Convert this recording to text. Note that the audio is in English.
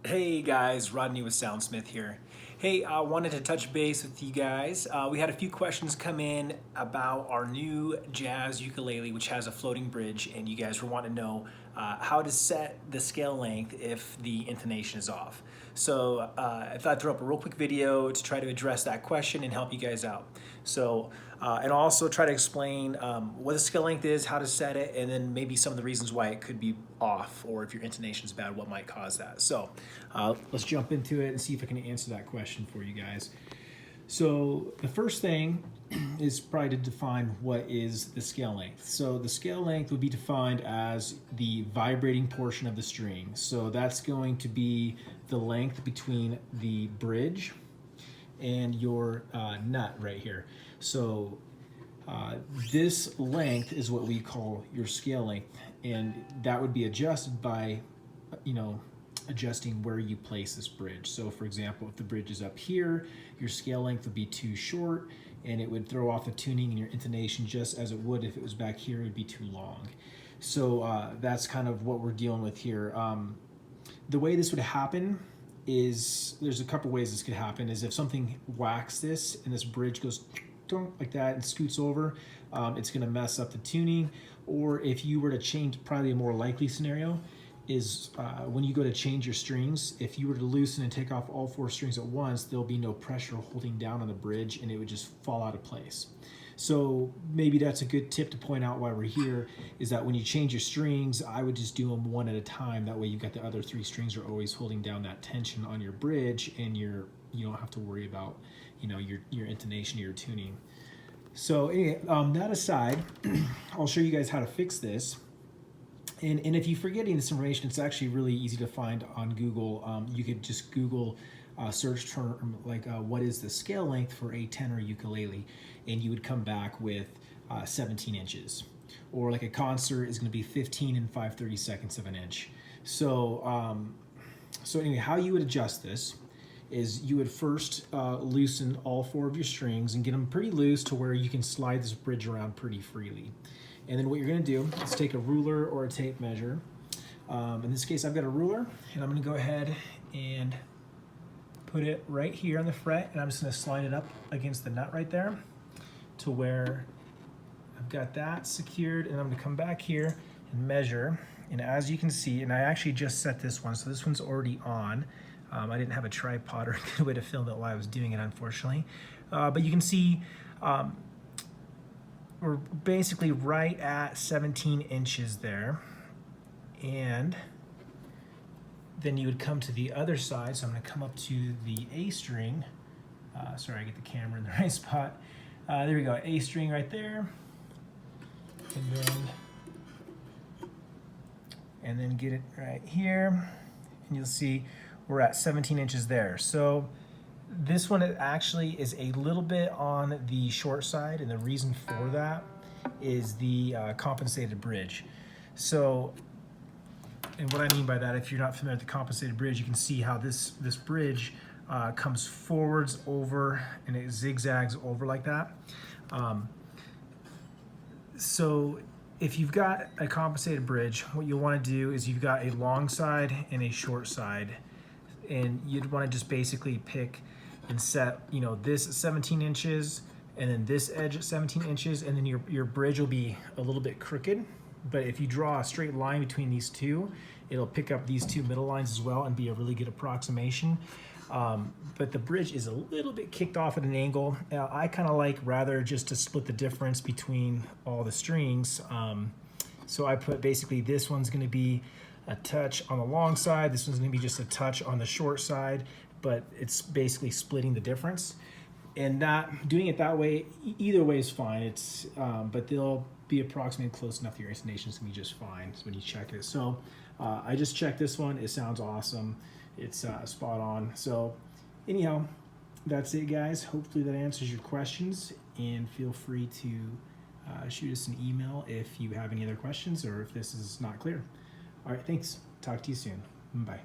Hey guys, Rodney with Soundsmith here. Hey, I wanted to touch base with you guys. We had a few questions come in about our new jazz ukulele, which has a floating bridge, and you guys were wanting to know how to set the scale length if the intonation is off. So I thought I'd throw up a real quick video to try to address that question and help you guys out. So, and I'll also try to explain what the scale length is, how to set it, and then maybe some of the reasons why it could be off, or if your intonation is bad, what might cause that. So let's jump into it and see if I can answer that question for you guys. So the first thing is probably to define what is the scale length. So the scale length would be defined as the vibrating portion of the string. So that's going to be the length between the bridge and your nut right here. So this length is what we call your scale length, and that would be adjusted by, adjusting where you place this bridge. So for example, if the bridge is up here, your scale length would be too short and it would throw off the tuning and your intonation just as it would if it was back here, it would be too long. So that's kind of what we're dealing with here. The way this would happen is, there's a couple ways this could happen, is if something whacks this and this bridge goes like that and scoots over, it's gonna mess up the tuning. Or if you were to change, probably a more likely scenario is when you go to change your strings, if you were to loosen and take off all 4 strings at once, there'll be no pressure holding down on the bridge and it would just fall out of place. So maybe that's a good tip to point out while we're here, is that when you change your strings, I would just do them one at a time. That way you've got the other 3 strings are always holding down that tension on your bridge, and you don't have to worry about your intonation or your tuning. So anyway, that aside, I'll show you guys how to fix this. And if you're forgetting this information, it's actually really easy to find on Google. You could just Google search term like what is the scale length for a tenor ukulele, and you would come back with 17 inches. Or like a concert is going to be 15 and 5/32 of an inch. So, so anyway, how you would adjust this is you would first loosen all 4 of your strings and get them pretty loose to where you can slide this bridge around pretty freely. And then what you're going to do is take a ruler or a tape measure. In this case, I've got a ruler, and I'm going to go ahead and put it right here on the fret, and I'm just going to slide it up against the nut right there to where I've got that secured. And I'm going to come back here and measure. And as you can see, and I actually just set this one, so this one's already on. I didn't have a tripod or a good way to film it while I was doing it, unfortunately. But you can see we're basically right at 17 inches there. And then you would come to the other side. So I'm going to come up to the A string. Sorry, I get the camera in the right spot. There we go, A string right there. And then get it right here. And you'll see we're at 17 inches there. So this one actually is a little bit on the short side, and the reason for that is the compensated bridge. So, and what I mean by that, if you're not familiar with the compensated bridge, you can see how this bridge comes forwards over and it zigzags over like that. So if you've got a compensated bridge, what you'll want to do is you've got a long side and a short side, and you'd want to just basically pick and set, this at 17 inches and then this edge at 17 inches, and then your bridge will be a little bit crooked. But if you draw a straight line between these two, it'll pick up these 2 middle lines as well and be a really good approximation. But the bridge is a little bit kicked off at an angle. I kind of like rather just to split the difference between all the strings. So I put basically this one's going to be a touch on the long side, this one's going to be just a touch on the short side, but it's basically splitting the difference. And not doing it that way, either way is fine. It's but they'll be approximately close enough that your intonation's gonna be just fine when you check it. So I just checked this one. It sounds awesome. It's spot on. So anyhow, that's it, guys. Hopefully that answers your questions, and feel free to shoot us an email if you have any other questions or if this is not clear. All right, thanks. Talk to you soon. Bye.